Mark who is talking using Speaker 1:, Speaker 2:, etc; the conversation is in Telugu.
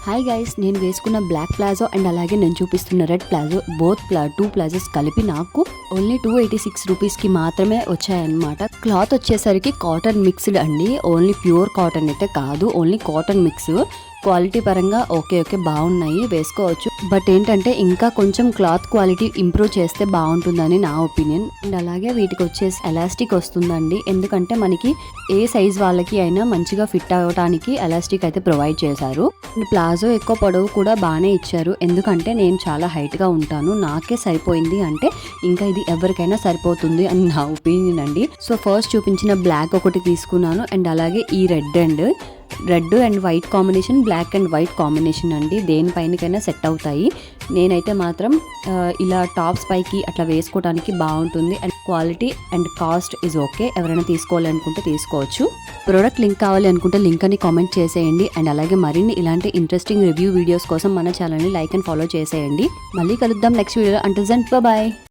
Speaker 1: హాయ్ గైస్, నేను వేసుకున్న బ్లాక్ ప్లాజో అండ్ అలాగే నేను చూపిస్తున్న రెడ్ ప్లాజో బోత్ 2 ప్లాజోస్ కలిపి నాకు ఓన్లీ 286 రూపీస్కి మాత్రమే వచ్చాయన్నమాట. క్లాత్ వచ్చేసరికి కాటన్ మిక్స్డ్ అండి, ఓన్లీ ప్యూర్ కాటన్ అయితే కాదు, ఓన్లీ కాటన్ మిక్స్. క్వాలిటీ పరంగా ఓకే బాగున్నాయి, వేసుకోవచ్చు. బట్ ఏంటంటే ఇంకా కొంచెం క్లాత్ క్వాలిటీ ఇంప్రూవ్ చేస్తే బాగుంటుందని నా ఒపీనియన్. అండ్ అలాగే వీటికి వచ్చేసి ఎలాస్టిక్ వస్తుందండి, ఎందుకంటే మనకి ఏ సైజ్ వాళ్ళకి అయినా మంచిగా ఫిట్ అవ్వడానికి ఎలాస్టిక్ అయితే ప్రొవైడ్ చేశారు. అండ్ ప్లాజో ఎక్కువ పొడవు కూడా బాగానే ఇచ్చారు, ఎందుకంటే నేను చాలా హైట్గా ఉంటాను, నాకే సరిపోయింది అంటే ఇంకా ఇది ఎవరికైనా సరిపోతుంది అని నా ఒపీనియన్ అండి. సో ఫస్ట్ చూపించిన బ్లాక్ ఒకటి తీసుకున్నాను, అండ్ అలాగే ఈ red and white combination, black and white combination అండి, దేనిపైనకైనా సెట్ అవుతాయి. నేనైతే మాత్రం ఇలా టాప్స్ పైకి అట్లా వేసుకోవడానికి బాగుంటుంది. And quality and cost is okay, ఎవరైనా తీసుకోవాలి అనుకుంటే తీసుకోవచ్చు. ప్రోడక్ట్ లింక్ కావాలి అనుకుంటే లింక్ అని కామెంట్ చేసేయండి. అండ్ అలాగే మరిన్ని ఇలాంటి ఇంట్రెస్టింగ్ రివ్యూ వీడియోస్ కోసం మన ఛానల్ని లైక్ అండ్ ఫాలో చేసేయండి. మళ్ళీ కలుద్దాం next video. Until then bye.